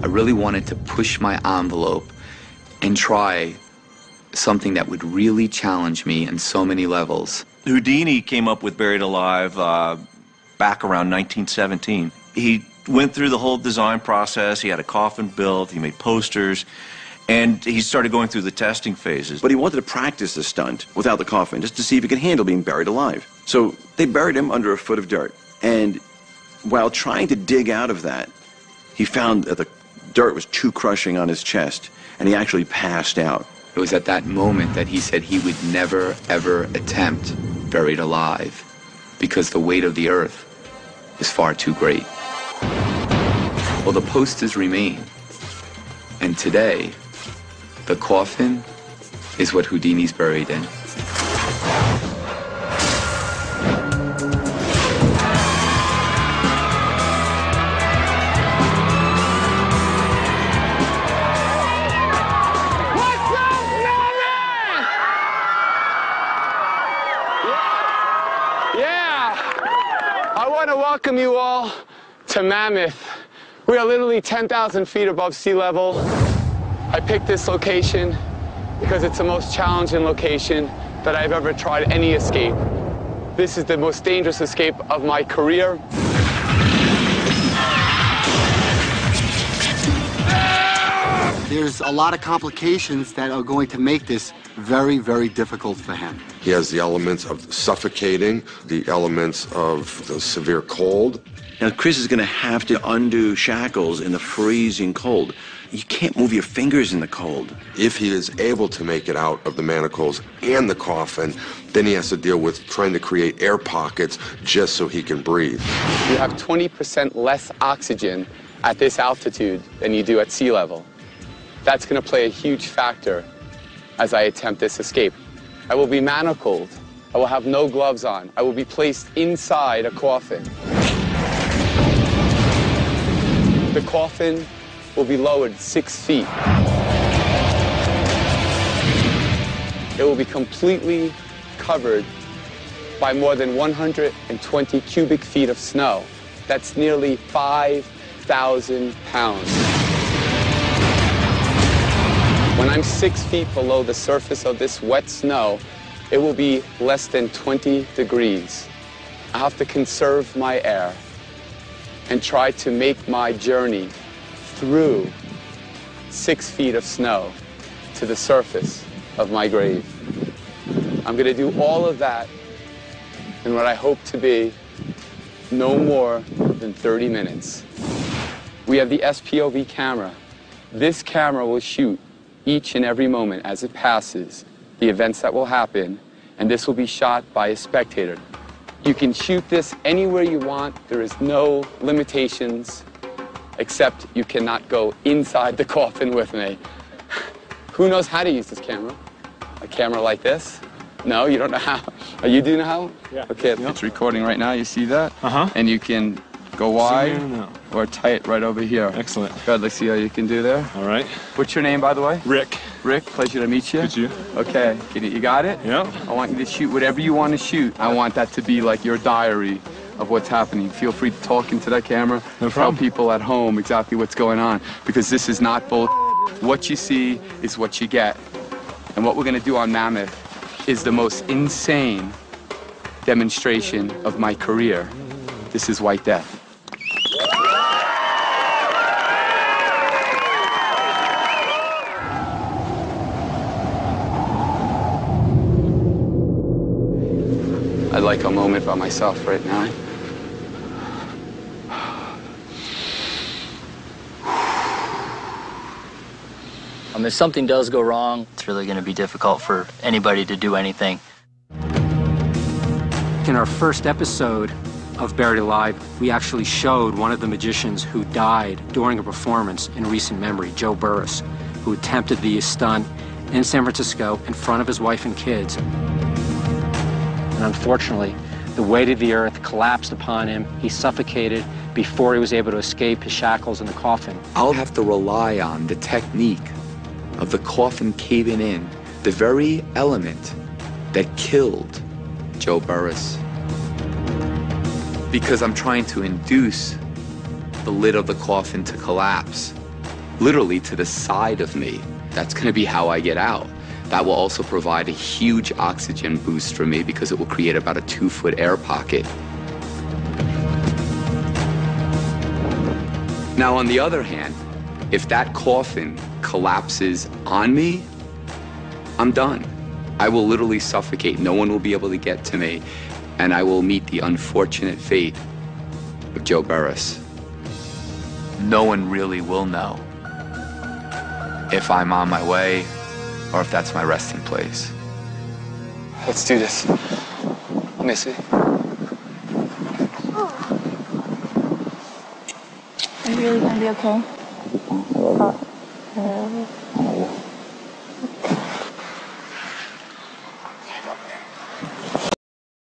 I really wanted to push my envelope and try something that would really challenge me in so many levels. Houdini came up with Buried Alive back around 1917. He went through the whole design process. He had a coffin built, he made posters, and he started going through the testing phases. But he wanted to practice the stunt without the coffin, just to see if he could handle being buried alive. So they buried him under a foot of dirt. And while trying to dig out of that, he found that the dirt was too crushing on his chest, and he actually passed out. It was at that moment that he said he would never, ever attempt Buried Alive because the weight of the earth is far too great. Well, the posters remain. And today, the coffin is what Houdini's buried in. I want to welcome you all to Mammoth. We are literally 10,000 feet above sea level. I picked this location because it's the most challenging location that I've ever tried any escape. This is the most dangerous escape of my career. There's a lot of complications that are going to make this very, very difficult for him. He has the elements of suffocating, the elements of the severe cold. Now, Chris is going to have to undo shackles in the freezing cold. You can't move your fingers in the cold. If he is able to make it out of the manacles and the coffin, then he has to deal with trying to create air pockets just so he can breathe. You have 20% less oxygen at this altitude than you do at sea level. That's going to play a huge factor as I attempt this escape. I will be manacled. I will have no gloves on. I will be placed inside a coffin. The coffin will be lowered 6 feet. It will be completely covered by more than 120 cubic feet of snow. That's nearly 5,000 pounds. When I'm 6 feet below the surface of this wet snow, it will be less than 20 degrees. I have to conserve my air and try to make my journey through 6 feet of snow to the surface of my grave. I'm going to do all of that in what I hope to be no more than 30 minutes. We have the SPOV camera. This camera will shoot each and every moment as it passes, the events that will happen, and this will be shot by a spectator. You can shoot this anywhere you want. There is no limitations, except you cannot go inside the coffin with me. Who knows how to use this camera? A camera like this? No, you don't know how. Oh, you do know how? Yeah. Okay, Yep. It's recording right now. You see that? Uh-huh. And you can go wide or tight right over here. Excellent. Good, let's see how you can do there. All right. What's your name, by the way? Rick. Rick, pleasure to meet you. Good to you. Okay, you got it? Yeah. I want you to shoot whatever you want to shoot. I want that to be like your diary of what's happening. Feel free to talk into that camera. No Tell problem. people at home exactly what's going on, because this is not bull. What you see is what you get. And what we're going to do on Mammoth is the most insane demonstration of my career. This is White Death. I'd like a moment by myself right now. If something does go wrong, it's really going to be difficult for anybody to do anything. In our first episode of Buried Alive, we actually showed one of the magicians who died during a performance in recent memory, Joe Burris, who attempted the stunt in San Francisco in front of his wife and kids. And unfortunately, the weight of the earth collapsed upon him. He suffocated before he was able to escape his shackles in the coffin. I'll have to rely on the technique of the coffin caving in, the very element that killed Joe Burris. Because I'm trying to induce the lid of the coffin to collapse, literally to the side of me. That's going to be how I get out. That will also provide a huge oxygen boost for me because it will create about a 2-foot air pocket. Now, on the other hand, if that coffin collapses on me, I'm done. I will literally suffocate. No one will be able to get to me, and I will meet the unfortunate fate of Joe Burris. No one really will know if I'm on my way or if that's my resting place. Let's do this. Let me see. Are you really gonna be okay?